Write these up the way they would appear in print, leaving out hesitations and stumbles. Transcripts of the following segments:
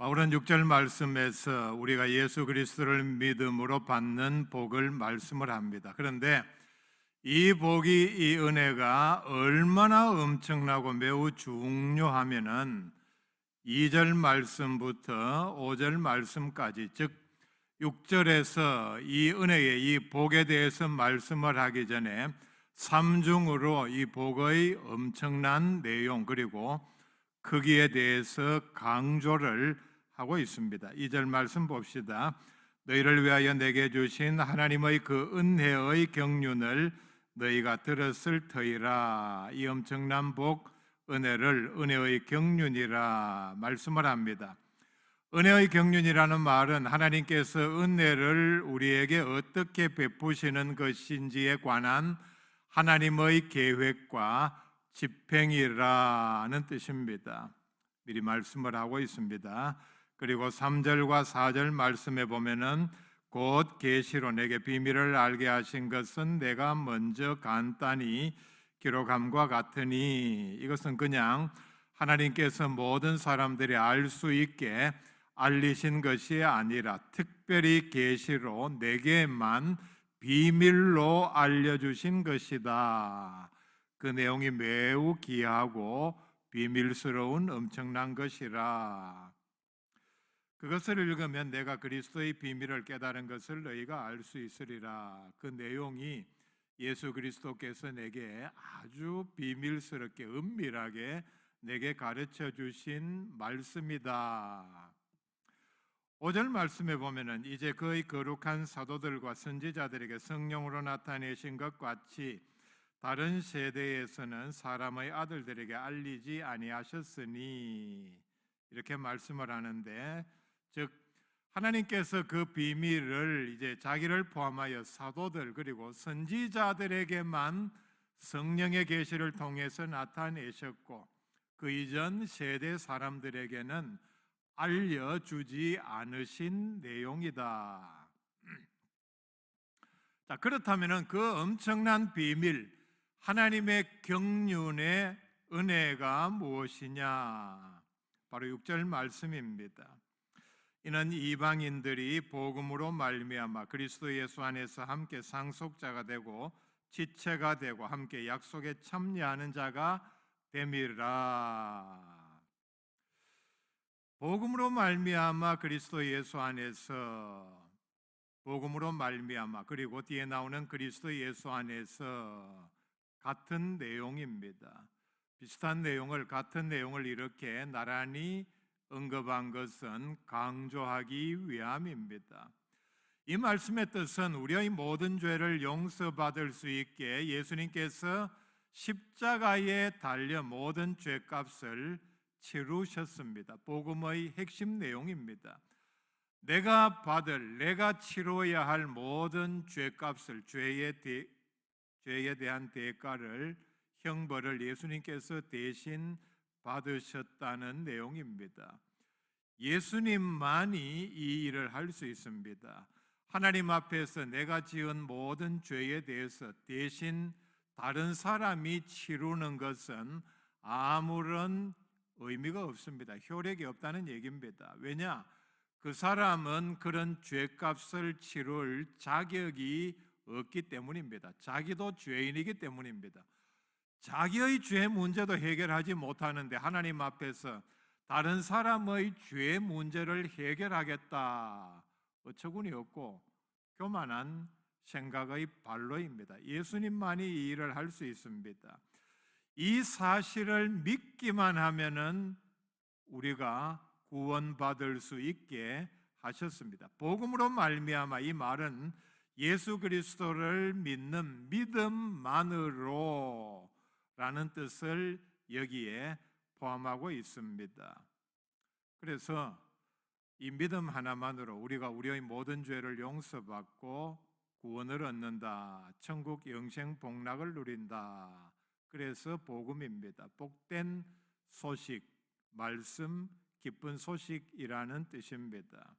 바울은 6절 말씀에서 우리가 예수 그리스도를 믿음으로 받는 복을 말씀을 합니다. 그런데 이 복이, 이 은혜가 얼마나 엄청나고 매우 중요하면은 2절 말씀부터 5절 말씀까지, 즉 6절에서 이 은혜의 이 복에 대해서 말씀을 하기 전에 삼중으로 이 복의 엄청난 내용 그리고 크기에 대해서 강조를 하고 있습니다. 2절 말씀 봅시다. 너희를 위하여 내게 주신 하나님의 그 은혜의 경륜을 너희가 들었을 터이라. 이 엄청난 복, 은혜를 은혜의 경륜이라 말씀을 합니다. 은혜의 경륜이라는 말은 하나님께서 은혜를 우리에게 어떻게 베푸시는 것인지에 관한 하나님의 계획과 집행이라는 뜻입니다. 미리 말씀을 하고 있습니다. 그리고 3절과 4절 말씀에 보면은 곧 계시로 내게 비밀을 알게 하신 것은 내가 먼저 간단히 기록함과 같으니, 이것은 그냥 하나님께서 모든 사람들이 알 수 있게 알리신 것이 아니라 특별히 계시로 내게만 비밀로 알려주신 것이다. 그 내용이 매우 귀하고 비밀스러운 엄청난 것이라. 그것을 읽으면 내가 그리스도의 비밀을 깨달은 것을 너희가 알 수 있으리라. 그 내용이 예수 그리스도께서 내게 아주 비밀스럽게 은밀하게 내게 가르쳐 주신 말씀이다. 5절 말씀에 보면은 이제 그의 거룩한 사도들과 선지자들에게 성령으로 나타내신 것 같이 다른 세대에서는 사람의 아들들에게 알리지 아니하셨으니, 이렇게 말씀을 하는데, 즉 하나님께서 그 비밀을 이제 자기를 포함하여 사도들 그리고 선지자들에게만 성령의 계시를 통해서 나타내셨고, 그 이전 세대 사람들에게는 알려주지 않으신 내용이다. 자, 그렇다면 그 엄청난 비밀, 하나님의 경륜의 은혜가 무엇이냐? 바로 6절 말씀입니다. 이는 이방인들이 복음으로 말미암아 그리스도 예수 안에서 함께 상속자가 되고 지체가 되고 함께 약속에 참여하는 자가 됨이라. 복음으로 말미암아 그리스도 예수 안에서, 복음으로 말미암아, 그리고 뒤에 나오는 그리스도 예수 안에서, 같은 내용입니다. 비슷한 내용을, 같은 내용을 이렇게 나란히 언급한 것은 강조하기 위함입니다. 이 말씀의 뜻은 우리의 모든 죄를 용서받을 수 있게 예수님께서 십자가에 달려 모든 죄값을 치르셨습니다. 복음의 핵심 내용입니다. 내가 치러야 할 모든 죄값을, 죄에 대한 대가를, 형벌을 예수님께서 대신 받으셨다는 내용입니다. 예수님만이 이 일을 할 수 있습니다. 하나님 앞에서 내가 지은 모든 죄에 대해서 대신 다른 사람이 치르는 것은 아무런 의미가 없습니다. 효력이 없다는 얘기입니다. 왜냐? 그 사람은 그런 죄값을 치를 자격이 없기 때문입니다. 자기도 죄인이기 때문입니다. 자기의 죄 문제도 해결하지 못하는데 하나님 앞에서 다른 사람의 죄 문제를 해결하겠다, 어처구니 없고 교만한 생각의 발로입니다. 예수님만이 이 일을 할 수 있습니다. 이 사실을 믿기만 하면은 우리가 구원받을 수 있게 하셨습니다. 복음으로 말미암아, 이 말은 예수 그리스도를 믿는 믿음만으로 라는 뜻을 여기에 포함하고 있습니다. 그래서 이 믿음 하나만으로 우리가 우리의 모든 죄를 용서받고 구원을 얻는다, 천국 영생 복락을 누린다. 그래서 복음입니다. 복된 소식, 말씀, 기쁜 소식이라는 뜻입니다.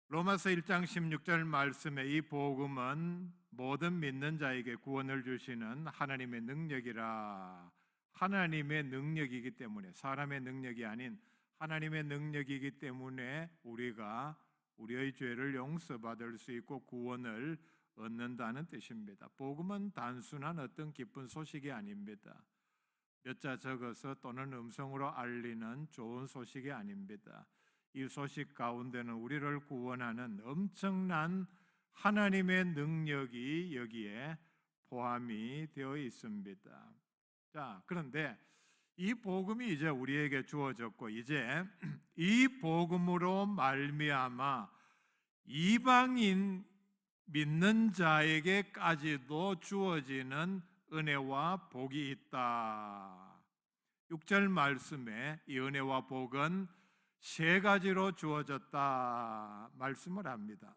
로마서 1장 16절 말씀에 이 복음은 모든 믿는 자에게 구원을 주시는 하나님의 능력이라. 하나님의 능력이기 때문에, 사람의 능력이 아닌 하나님의 능력이기 때문에 우리가 우리의 죄를 용서받을 수 있고 구원을 얻는다는 뜻입니다. 복음은 단순한 어떤 기쁜 소식이 아닙니다. 몇 자 적어서 또는 음성으로 알리는 좋은 소식이 아닙니다. 이 소식 가운데는 우리를 구원하는 엄청난 하나님의 능력이 여기에 포함이 되어 있습니다. 자, 그런데 이 복음이 이제 우리에게 주어졌고 이제 이 복음으로 말미암아 이방인 믿는 자에게까지도 주어지는 은혜와 복이 있다. 6절 말씀에 이 은혜와 복은 세 가지로 주어졌다 말씀을 합니다.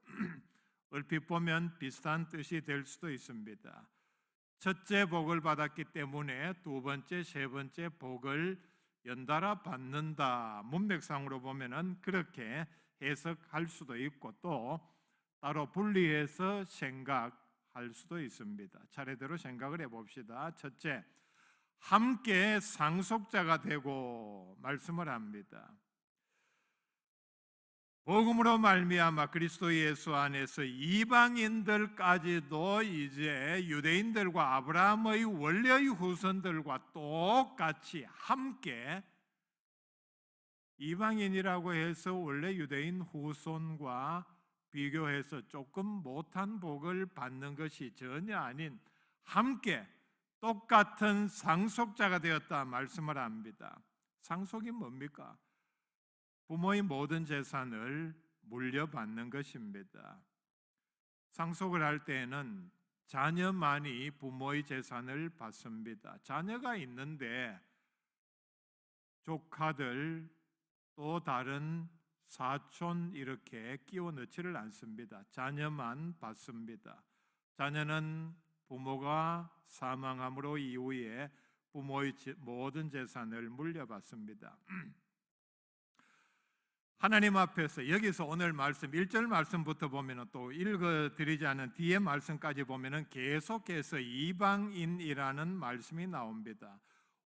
얼핏 보면 비슷한 뜻이 될 수도 있습니다. 첫째 복을 받았기 때문에 두 번째, 세 번째 복을 연달아 받는다. 문맥상으로 보면은 그렇게 해석할 수도 있고 또 따로 분리해서 생각할 수도 있습니다. 차례대로 생각을 해봅시다. 첫째, 함께 상속자가 되고 말씀을 합니다. 복음으로 말미암아 그리스도 예수 안에서 이방인들까지도 이제 유대인들과 아브라함의 원래의 후손들과 똑같이 함께 이방인이라고 해서 원래 유대인 후손과 비교해서 조금 못한 복을 받는 것이 전혀 아닌 함께 똑같은 상속자가 되었다 말씀을 합니다. 상속이 뭡니까? 부모의 모든 재산을 물려받는 것입니다. 상속을 할 때에는 자녀만이 부모의 재산을 받습니다. 자녀가 있는데 조카들 또 다른 사촌 이렇게 끼워 넣지를 않습니다. 자녀만 받습니다. 자녀는 부모가 사망함으로 이후에 부모의 모든 재산을 물려받습니다. 하나님 앞에서 여기서 오늘 말씀 1절 말씀부터 보면 또 읽어드리지 않은 뒤에 말씀까지 보면 계속해서 이방인이라는 말씀이 나옵니다.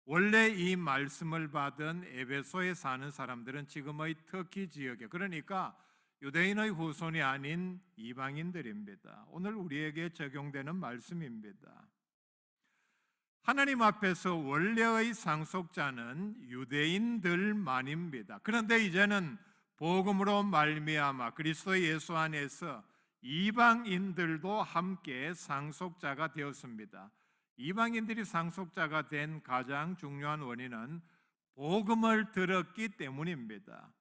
원래 이 말씀을 받은 에베소에 사는 사람들은 지금의 터키 지역에, 그러니까 유대인의 후손이 아닌 이방인들입니다. 오늘 우리에게 적용되는 말씀입니다. 하나님 앞에서 원래의 상속자는 유대인들만입니다. 그런데 이제는 복음으로 말미암아 그리스도 예수 안에서 이방인들도 함께 상속자가 되었습니다. 이방인들이 상속자가 된 가장 중요한 원인은 복음을 들었기 때문입니다.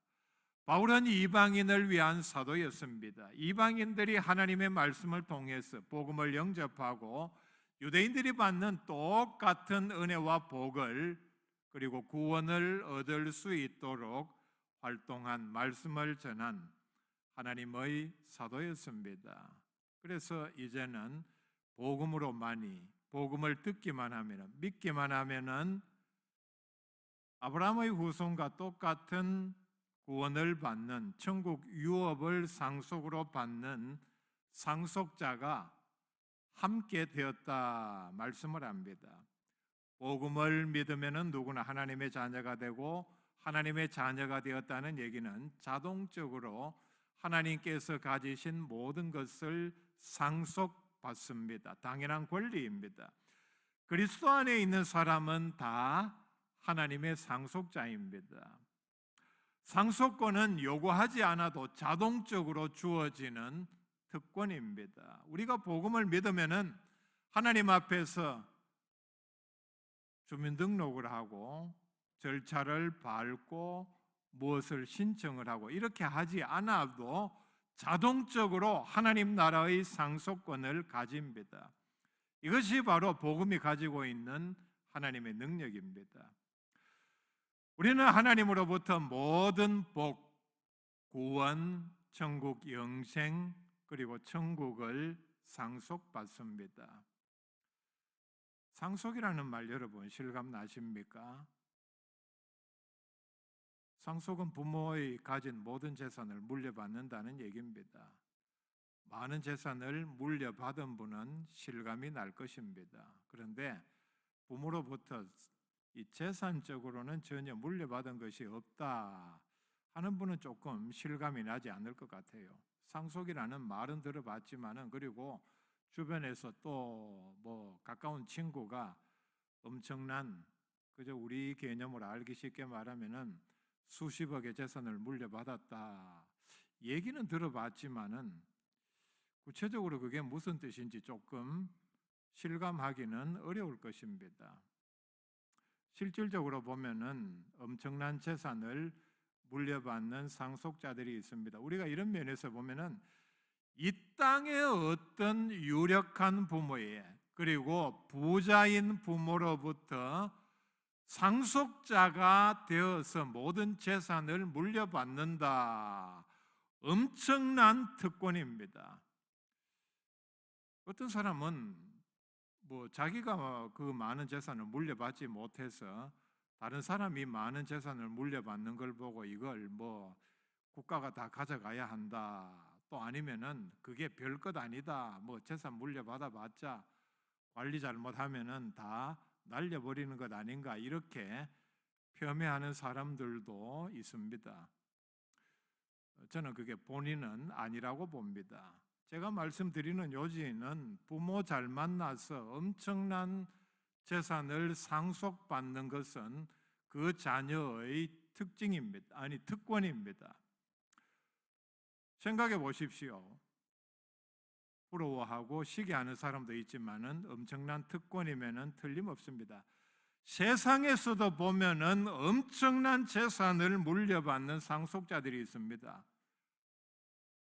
바울은 이방인을 위한 사도였습니다. 이방인들이 하나님의 말씀을 통해서 복음을 영접하고 유대인들이 받는 똑같은 은혜와 복을 그리고 구원을 얻을 수 있도록 활동한 말씀을 전한 하나님의 사도였습니다. 그래서 이제는 복음으로만이 복음을 듣기만 하면 믿기만 하면은 아브라함의 후손과 똑같은 구원을 받는 천국 유업을 상속으로 받는 상속자가 함께 되었다 말씀을 합니다. 복음을 믿으면은 누구나 하나님의 자녀가 되고 하나님의 자녀가 되었다는 얘기는 자동적으로 하나님께서 가지신 모든 것을 상속받습니다. 당연한 권리입니다. 그리스도 안에 있는 사람은 다 하나님의 상속자입니다. 상속권은 요구하지 않아도 자동적으로 주어지는 특권입니다. 우리가 복음을 믿으면은 하나님 앞에서 주민등록을 하고 절차를 밟고 무엇을 신청을 하고 이렇게 하지 않아도 자동적으로 하나님 나라의 상속권을 가집니다. 이것이 바로 복음이 가지고 있는 하나님의 능력입니다. 우리는 하나님으로부터 모든 복, 구원, 천국 영생 그리고 천국을 상속받습니다. 상속이라는 말 여러분 실감 나십니까? 상속은 부모의 가진 모든 재산을 물려받는다는 얘기입니다. 많은 재산을 물려받은 분은 실감이 날 것입니다. 그런데 부모로부터 이 재산적으로는 전혀 물려받은 것이 없다 하는 분은 조금 실감이 나지 않을 것 같아요. 상속이라는 말은 들어봤지만은, 그리고 주변에서 또 뭐 가까운 친구가 엄청난, 그저 우리 개념으로 알기 쉽게 말하면은 수십억의 재산을 물려받았다 얘기는 들어봤지만은, 구체적으로 그게 무슨 뜻인지 조금 실감하기는 어려울 것입니다. 실질적으로 보면은 엄청난 재산을 물려받는 상속자들이 있습니다. 우리가 이런 면에서 보면은 이 땅의 어떤 유력한 부모의, 그리고 부자인 부모로부터 상속자가 되어서 모든 재산을 물려받는다. 엄청난 특권입니다. 어떤 사람은 뭐 자기가 그 많은 재산을 물려받지 못해서 다른 사람이 많은 재산을 물려받는 걸 보고 이걸 뭐 국가가 다 가져가야 한다, 또 아니면은 그게 별것 아니다, 뭐 재산 물려받아봤자 관리 잘못하면은 다 날려버리는 것 아닌가, 이렇게 폄훼하는 사람들도 있습니다. 저는 그게 본인은 아니라고 봅니다. 제가 말씀드리는 요지는 부모 잘 만나서 엄청난 재산을 상속받는 것은 그 자녀의 특징입니다. 아니, 특권입니다. 생각해 보십시오. 부러워하고 시기하는 사람도 있지만은 엄청난 특권이면은 틀림없습니다. 세상에서도 보면은 엄청난 재산을 물려받는 상속자들이 있습니다.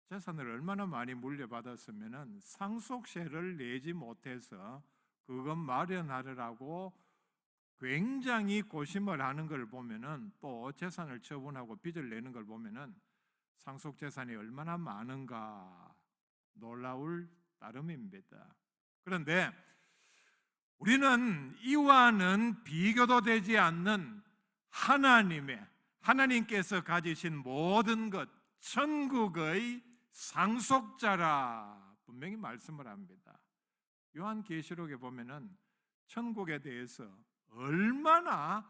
재산을 얼마나 많이 물려받았으면은 상속세를 내지 못해서 그것 마련하려고 굉장히 고심을 하는 걸 보면은, 또 재산을 처분하고 빚을 내는 걸 보면은 상속 재산이 얼마나 많은가 놀라울 따름입니다. 그런데 우리는 이와는 비교도 되지 않는 하나님께서 가지신 모든 것, 천국의 상속자라 분명히 말씀을 합니다. 요한계시록에 보면은 천국에 대해서 얼마나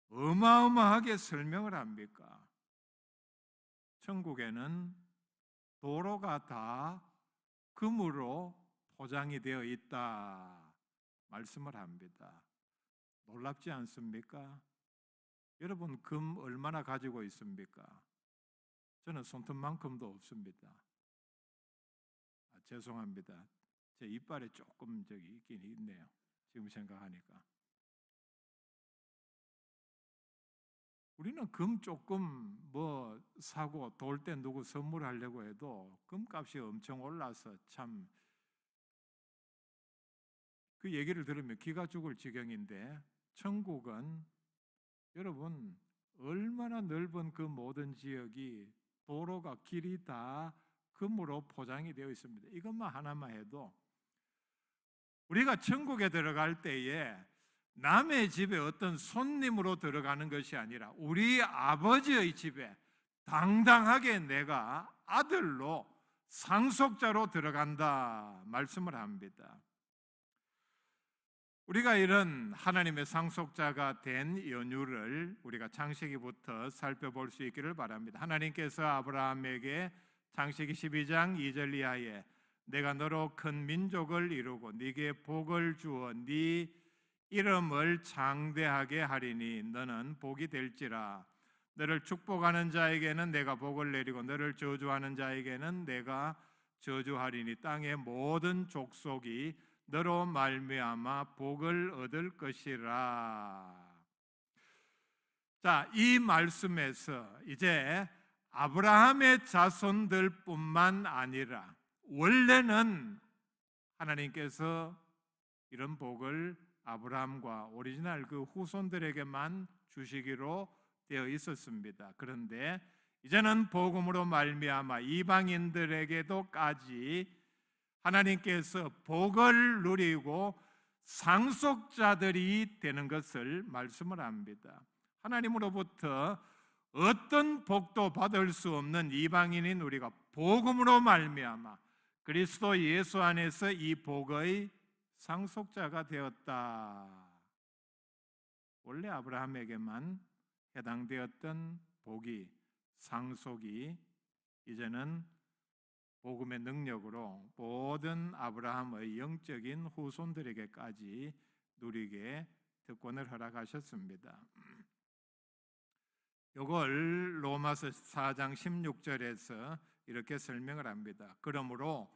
어마어마하게 설명을 합니까? 천국에는 도로가 다 금으로 포장이 되어 있다 말씀을 합니다. 놀랍지 않습니까? 여러분, 금 얼마나 가지고 있습니까? 저는 손톱만큼도 없습니다. 죄송합니다. 제 이빨에 조금 있긴 있네요. 지금 생각하니까. 우리는 금 조금 뭐 사고 돌 때 누구 선물하려고 해도 금값이 엄청 올라서 참 그 얘기를 들으면 기가 죽을 지경인데, 천국은 여러분 얼마나 넓은 그 모든 지역이 도로가 길이 다 금으로 포장이 되어 있습니다. 이것만 하나만 해도 우리가 천국에 들어갈 때에 남의 집에 어떤 손님으로 들어가는 것이 아니라 우리 아버지의 집에 당당하게 내가 아들로 상속자로 들어간다 말씀을 합니다. 우리가 이런 하나님의 상속자가 된 연유를 우리가 창세기부터 살펴볼 수 있기를 바랍니다. 하나님께서 아브라함에게 창세기 12장 2절 이하에 내가 너로 큰 민족을 이루고 네게 복을 주어 네 이름을 장대하게 하리니 너는 복이 될지라. 너를 축복하는 자에게는 내가 복을 내리고 너를 저주하는 자에게는 내가 저주하리니 땅의 모든 족속이 너로 말미암아 복을 얻을 것이라. 자, 이 말씀에서 이제 아브라함의 자손들뿐만 아니라 원래는 하나님께서 이런 복을 아브라함과 오리지널 그 후손들에게만 주시기로 되어 있었습니다. 그런데 이제는 복음으로 말미암아 이방인들에게도까지 하나님께서 복을 누리고 상속자들이 되는 것을 말씀을 합니다. 하나님으로부터 어떤 복도 받을 수 없는 이방인인 우리가 복음으로 말미암아 그리스도 예수 안에서 이 복의 상속자가 되었다. 원래 아브라함에게만 해당되었던 복이 상속이 이제는 복음의 능력으로 모든 아브라함의 영적인 후손들에게까지 누리게 특권을 허락하셨습니다. 이걸 로마서 4장 16절에서 이렇게 설명을 합니다. 그러므로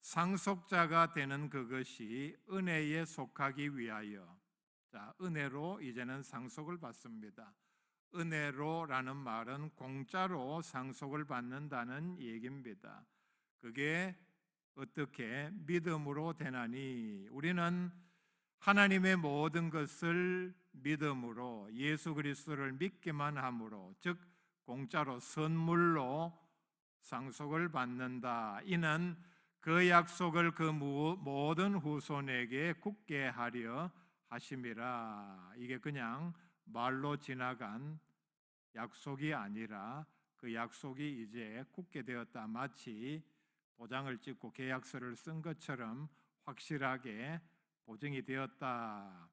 상속자가 되는 그것이 은혜에 속하기 위하여, 자, 은혜로 이제는 상속을 받습니다. 은혜로라는 말은 공짜로 상속을 받는다는 얘기입니다. 그게 어떻게 믿음으로 되나니, 우리는 하나님의 모든 것을 믿음으로 예수 그리스도를 믿기만 함으로, 즉 공짜로 선물로 상속을 받는다. 이는 그 약속을 그 모든 후손에게 굳게 하려 하심이라. 이게 그냥 말로 지나간 약속이 아니라 그 약속이 이제 굳게 되었다. 마치 도장을 찍고 계약서를 쓴 것처럼 확실하게 보증이 되었다.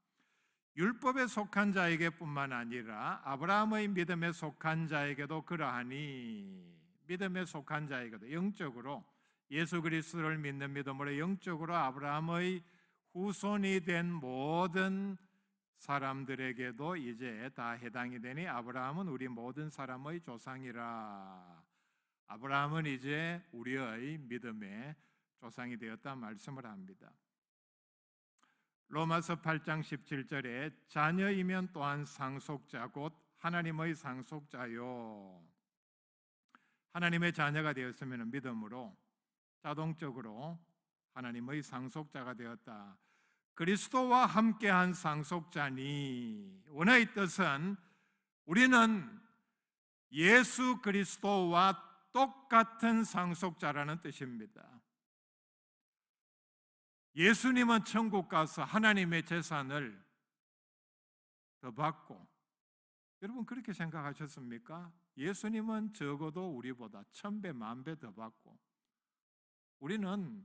율법에 속한 자에게뿐만 아니라 아브라함의 믿음에 속한 자에게도 그러하니, 믿음에 속한 자에게도 영적으로 예수 그리스도를 믿는 믿음으로 영적으로 아브라함의 후손이 된 모든 사람들에게도 이제 다 해당이 되니 아브라함은 우리 모든 사람의 조상이라. 아브라함은 이제 우리의 믿음의 조상이 되었다 말씀을 합니다. 로마서 8장 17절에 자녀이면 또한 상속자 곧 하나님의 상속자요. 하나님의 자녀가 되었으면 믿음으로 자동적으로 하나님의 상속자가 되었다. 그리스도와 함께한 상속자니, 원어의 뜻은 우리는 예수 그리스도와 똑같은 상속자라는 뜻입니다. 예수님은 천국 가서 하나님의 재산을 더 받고, 여러분 그렇게 생각하셨습니까? 예수님은 적어도 우리보다 1000배, 10,000배 더 받고, 우리는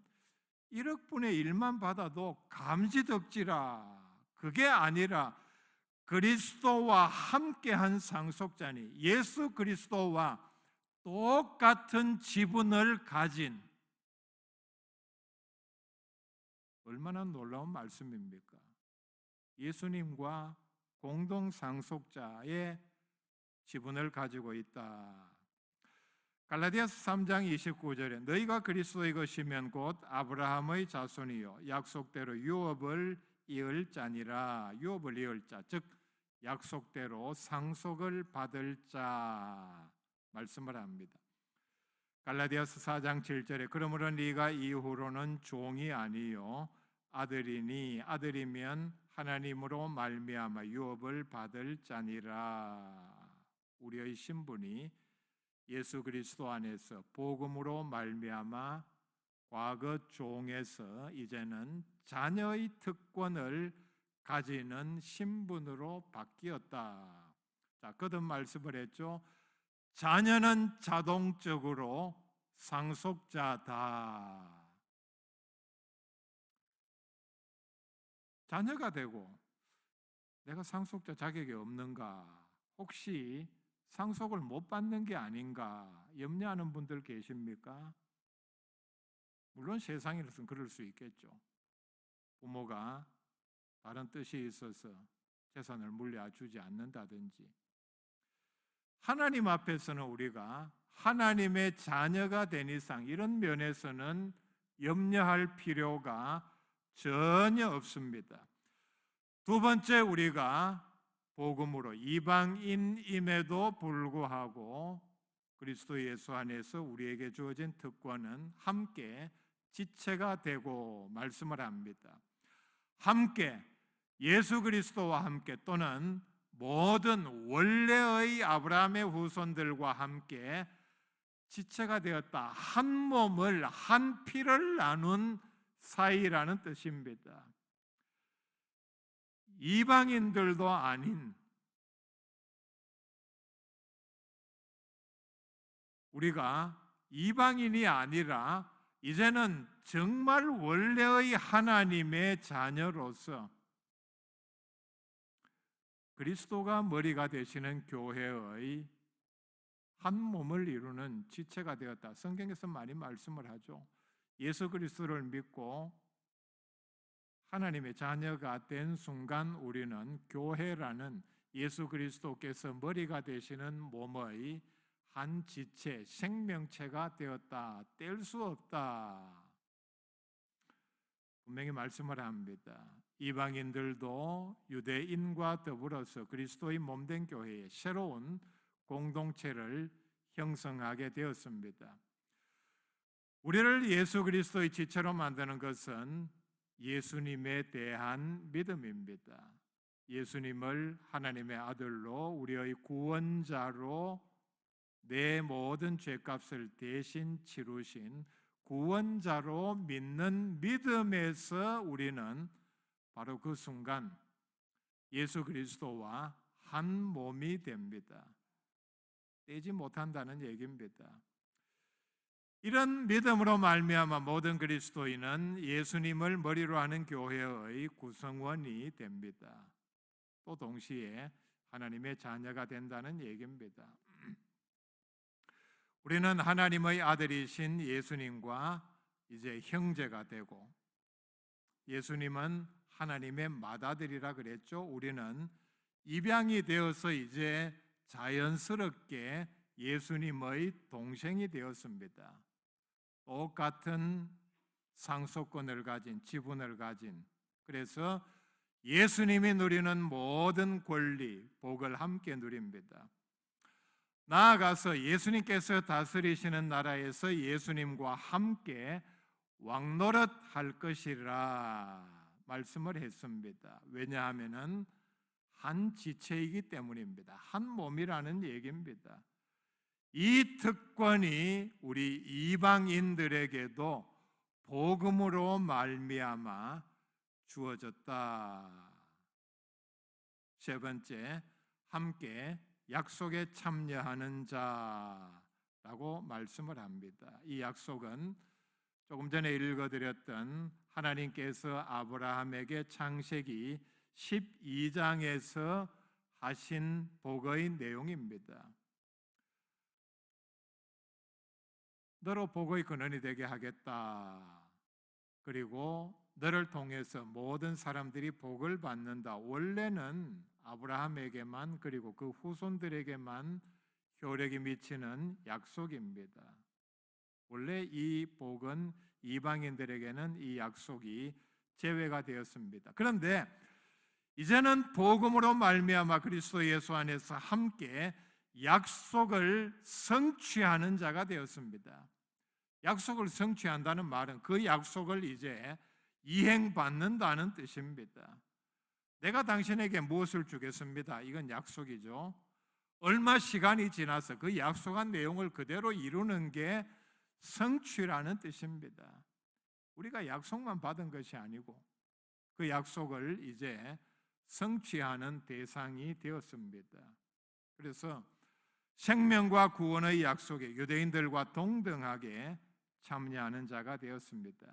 1억 분의 1만 받아도 감지덕지라. 그게 아니라 그리스도와 함께한 상속자니, 예수 그리스도와 똑같은 지분을 가진, 얼마나 놀라운 말씀입니까? 예수님과 공동 상속자의 지분을 가지고 있다. 갈라디아서 3장 29절에 너희가 그리스도의 것이면 곧 아브라함의 자손이요 약속대로 유업을 이을 자니라. 유업을 이을 자, 즉 약속대로 상속을 받을 자 말씀을 합니다. 갈라디아서 4장 7절에 그러므로 네가 이후로는 종이 아니요 아들이니 아들이면 하나님으로 말미암아 유업을 받을 자니라. 우리의 신분이 예수 그리스도 안에서 복음으로 말미암아 과거 종에서 이제는 자녀의 특권을 가지는 신분으로 바뀌었다. 자, 거듭 말씀을 했죠. 자녀는 자동적으로 상속자다. 자녀가 되고 내가 상속자 자격이 없는가? 혹시 상속을 못 받는 게 아닌가 염려하는 분들 계십니까? 물론 세상에서는 그럴 수 있겠죠. 부모가 다른 뜻이 있어서 재산을 물려주지 않는다든지. 하나님 앞에서는 우리가 하나님의 자녀가 된 이상 이런 면에서는 염려할 필요가 전혀 없습니다. 두 번째, 우리가 복음으로 이방인임에도 불구하고 그리스도 예수 안에서 우리에게 주어진 특권은 함께 지체가 되고 말씀을 합니다. 함께 예수 그리스도와 함께 또는 모든 원래의 아브라함의 후손들과 함께 지체가 되었다. 한 몸을 한 피를 나눈 사이라는 뜻입니다. 이방인들도 아닌 우리가 이방인이 아니라 이제는 정말 원래의 하나님의 자녀로서 그리스도가 머리가 되시는 교회의 한 몸을 이루는 지체가 되었다. 성경에서 많이 말씀을 하죠. 예수 그리스도를 믿고 하나님의 자녀가 된 순간 우리는 교회라는 예수 그리스도께서 머리가 되시는 몸의 한 지체, 생명체가 되었다. 뗄 수 없다. 분명히 말씀을 합니다. 이방인들도 유대인과 더불어서 그리스도의 몸된 교회의 새로운 공동체를 형성하게 되었습니다. 우리를 예수 그리스도의 지체로 만드는 것은 예수님에 대한 믿음입니다. 예수님을 하나님의 아들로 우리의 구원자로 내 모든 죄값을 대신 치루신 구원자로 믿는 믿음에서 우리는 바로 그 순간 예수 그리스도와 한 몸이 됩니다. 떼지 못한다는 얘기입니다. 이런 믿음으로 말미암아 모든 그리스도인은 예수님을 머리로 하는 교회의 구성원이 됩니다. 또 동시에 하나님의 자녀가 된다는 얘기입니다. 우리는 하나님의 아들이신 예수님과 이제 형제가 되고, 예수님은 하나님의 맏아들이라 그랬죠. 우리는 입양이 되어서 이제 자연스럽게 예수님의 동생이 되었습니다. 똑같은 상속권을 가진, 지분을 가진, 그래서 예수님이 누리는 모든 권리, 복을 함께 누립니다. 나아가서 예수님께서 다스리시는 나라에서 예수님과 함께 왕노릇 할 것이라 말씀을 했습니다. 왜냐하면 한 지체이기 때문입니다. 한 몸이라는 얘기입니다. 이 특권이 우리 이방인들에게도 복음으로 말미암아 주어졌다. 세 번째, 함께 약속에 참여하는 자라고 말씀을 합니다. 이 약속은 조금 전에 읽어드렸던 하나님께서 아브라함에게 창세기 12장에서 하신 복의 내용입니다. 너로 복의 근원이 되게 하겠다. 그리고 너를 통해서 모든 사람들이 복을 받는다. 원래는 아브라함에게만 그리고 그 후손들에게만 효력이 미치는 약속입니다. 원래 이 복은 이방인들에게는 이 약속이 제외가 되었습니다. 그런데 이제는 복음으로 말미암아 그리스도 예수 안에서 함께 약속을 성취하는 자가 되었습니다. 약속을 성취한다는 말은 그 약속을 이제 이행받는다는 뜻입니다. 내가 당신에게 무엇을 주겠습니다. 이건 약속이죠. 얼마 시간이 지나서 그 약속한 내용을 그대로 이루는 게 성취라는 뜻입니다. 우리가 약속만 받은 것이 아니고 그 약속을 이제 성취하는 대상이 되었습니다. 그래서 생명과 구원의 약속에 유대인들과 동등하게 참여하는 자가 되었습니다.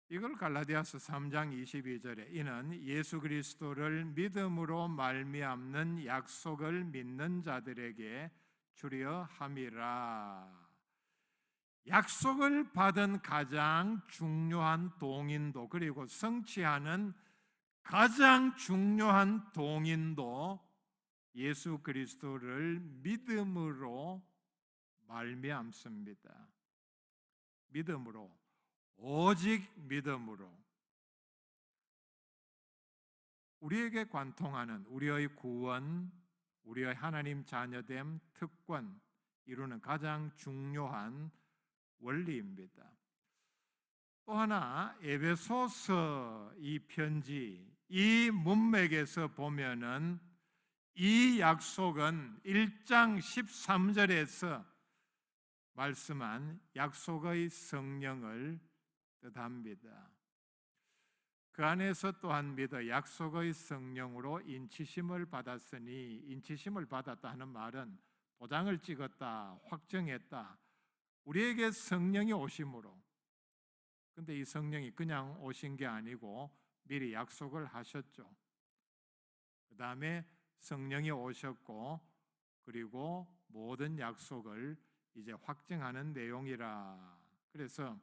이걸 갈라디아서 3장 22절에 이는 예수 그리스도를 믿음으로 말미암는 약속을 믿는 자들에게 주려 함이라. 약속을 받은 가장 중요한 동인도 그리고 성취하는 가장 중요한 동인도 예수 그리스도를 믿음으로 말미암습니다. 믿음으로, 오직 믿음으로 우리에게 관통하는 우리의 구원, 우리의 하나님 자녀됨, 특권 이루는 가장 중요한 원리입니다. 또 하나 에베소서 이 편지 이 문맥에서 보면은 이 약속은 1장 13절에서 말씀한 약속의 성령을 뜻합니다. 그 안에서 또한 믿어 약속의 성령으로 인치심을 받았으니, 인치심을 받았다 하는 말은 도장을 찍었다, 확정했다. 우리에게 성령이 오심으로. 근데 이 성령이 그냥 오신 게 아니고 미리 약속을 하셨죠. 그 다음에 성령이 오셨고 그리고 모든 약속을 이제 확증하는 내용이라. 그래서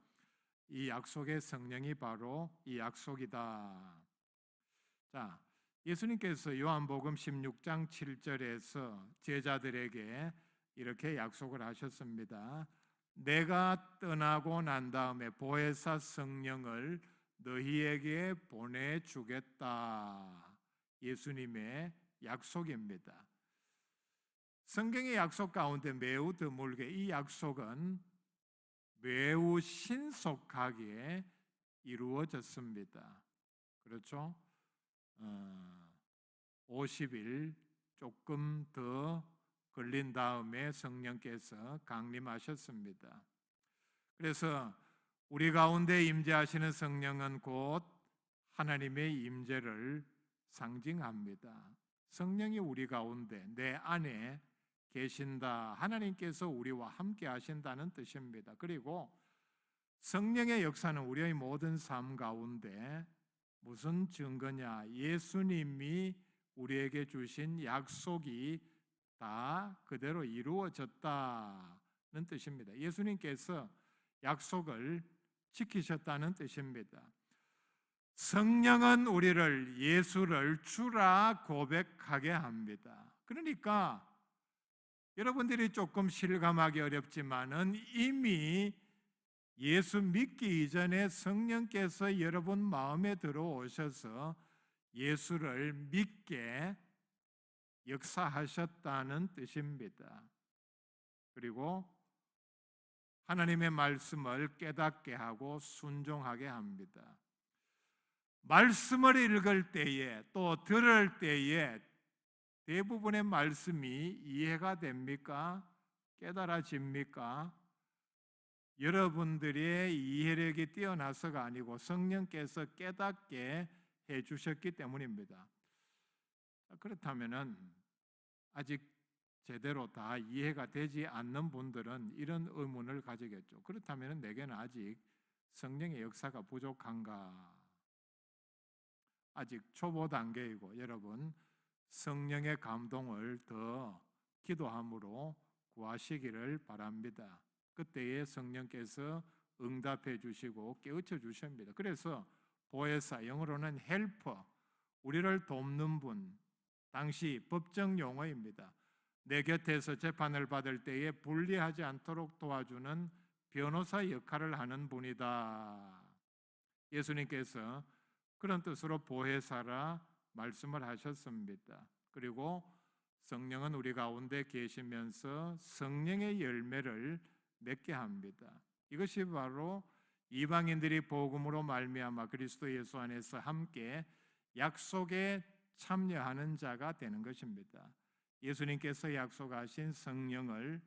이 약속의 성령이 바로 이 약속이다. 자, 예수님께서 요한복음 16장 7절에서 제자들에게 이렇게 약속을 하셨습니다. 내가 떠나고 난 다음에 보혜사 성령을 너희에게 보내주겠다. 예수님의 약속입니다. 성경의 약속 가운데 매우 드물게 이 약속은 매우 신속하게 이루어졌습니다. 그렇죠? 50일 조금 더 걸린 다음에 성령께서 강림하셨습니다. 그래서 우리 가운데 임재하시는 성령은 곧 하나님의 임재를 상징합니다. 성령이 우리 가운데 내 안에 계신다. 하나님께서 우리와 함께 하신다는 뜻입니다. 그리고 성령의 역사는 우리의 모든 삶 가운데 무슨 증거냐? 예수님이 우리에게 주신 약속이 다 그대로 이루어졌다는 뜻입니다. 예수님께서 약속을 지키셨다는 뜻입니다. 성령은 우리를 예수를 주라 고백하게 합니다. 그러니까 여러분들이 조금 실감하기 어렵지만은 이미 예수 믿기 이전에 성령께서 여러분 마음에 들어오셔서 예수를 믿게 역사하셨다는 뜻입니다. 그리고 하나님의 말씀을 깨닫게 하고 순종하게 합니다. 말씀을 읽을 때에 또 들을 때에 대부분의 말씀이 이해가 됩니까? 깨달아집니까? 여러분들의 이해력이 뛰어나서가 아니고 성령께서 깨닫게 해주셨기 때문입니다. 그렇다면 아직 제대로 다 이해가 되지 않는 분들은 이런 의문을 가지겠죠. 그렇다면 내게는 아직 성령의 역사가 부족한가? 아직 초보 단계이고 여러분 성령의 감동을 더 기도함으로 구하시기를 바랍니다. 그때에 성령께서 응답해 주시고 깨우쳐 주십니다. 그래서 보혜사, 영어로는 헬퍼, 우리를 돕는 분, 당시 법정 용어입니다. 내 곁에서 재판을 받을 때에 불리하지 않도록 도와주는 변호사 역할을 하는 분이다. 예수님께서 그런 뜻으로 보혜사라 말씀을 하셨습니다. 그리고 성령은 우리 가운데 계시면서 성령의 열매를 맺게 합니다. 이것이 바로 이방인들이 복음으로 말미암아 그리스도 예수 안에서 함께 약속에 참여하는 자가 되는 것입니다. 예수님께서 약속하신 성령을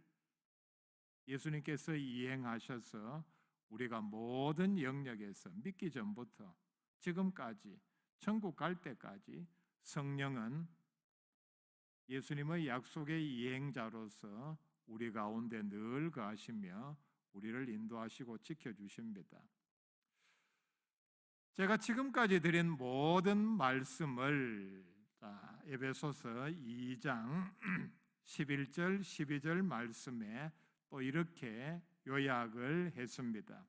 예수님께서 이행하셔서 우리가 모든 영역에서 믿기 전부터 지금까지 천국 갈 때까지 성령은 예수님의 약속의 이행자로서 우리 가운데 늘 거하시며 우리를 인도하시고 지켜주십니다. 제가 지금까지 드린 모든 말씀을 에베소서 2장 11절 12절 말씀에 또 이렇게 요약을 했습니다.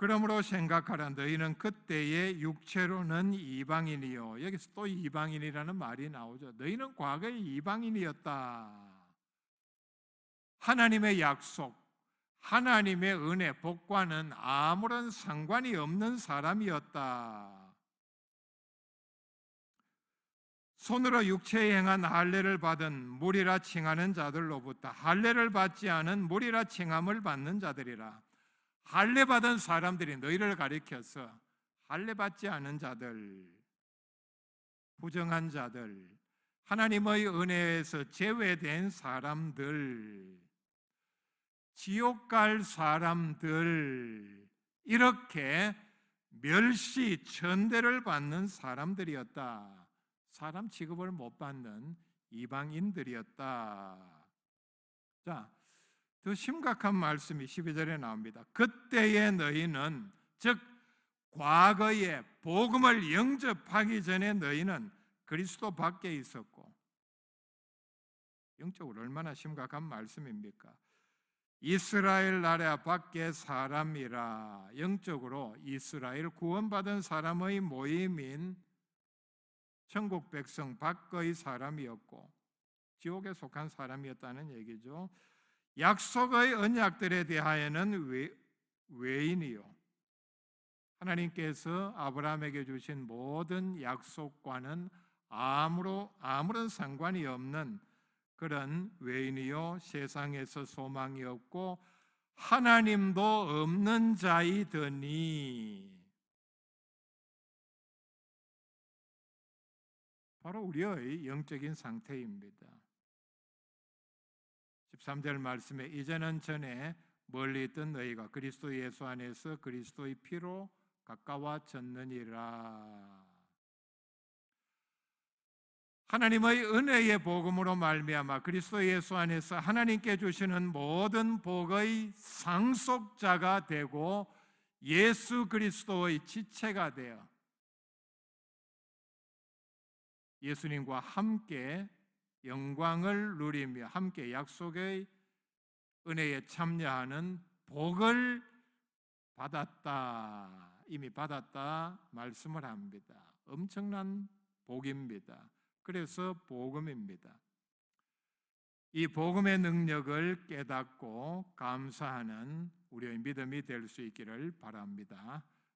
그러므로 생각하라. 너희는 그때의 육체로는 이방인이요. 여기서 또 이방인이라는 말이 나오죠. 너희는 과거에 이방인이었다. 하나님의 약속, 하나님의 은혜, 복과는 아무런 상관이 없는 사람이었다. 손으로 육체에 행한 할례를 받은 무리라 칭하는 자들로부터 할례를 받지 않은 무리라 칭함을 받는 자들이라. 할례 받은 사람들이 너희를 가리켜서 할례 받지 않은 자들, 부정한 자들, 하나님의 은혜에서 제외된 사람들, 지옥 갈 사람들, 이렇게 멸시, 천대를 받는 사람들이었다. 사람 취급을 못 받는 이방인들이었다. 자, 더 심각한 말씀이 12절에 나옵니다. 그때의 너희는, 즉 과거에 복음을 영접하기 전에 너희는 그리스도 밖에 있었고, 영적으로 얼마나 심각한 말씀입니까? 이스라엘 나라 밖의 사람이라, 영적으로 이스라엘 구원받은 사람의 모임인 천국 백성 밖의 사람이었고 지옥에 속한 사람이었다는 얘기죠. 약속의 언약들에 대하여는 외인이요, 하나님께서 아브라함에게 주신 모든 약속과는 아무런 상관이 없는 그런 외인이요, 세상에서 소망이 없고 하나님도 없는 자이더니, 바로 우리의 영적인 상태입니다. 13절 말씀에 이제는 전에 멀리 있던 너희가 그리스도 예수 안에서 그리스도의 피로 가까워졌느니라. 하나님의 은혜의 복음으로 말미암아 그리스도 예수 안에서 하나님께 주시는 모든 복의 상속자가 되고 예수 그리스도의 지체가 되어 예수님과 함께 영광을 누리며 함께 약속의 은혜에 참여하는 복을 받았다, 이미 받았다 말씀을 합니다. 엄청난 복입니다. 그래서 복음입니다. 이 복음의 능력을 깨닫고 감사하는 우리의 믿음이 될 수 있기를 바랍니다.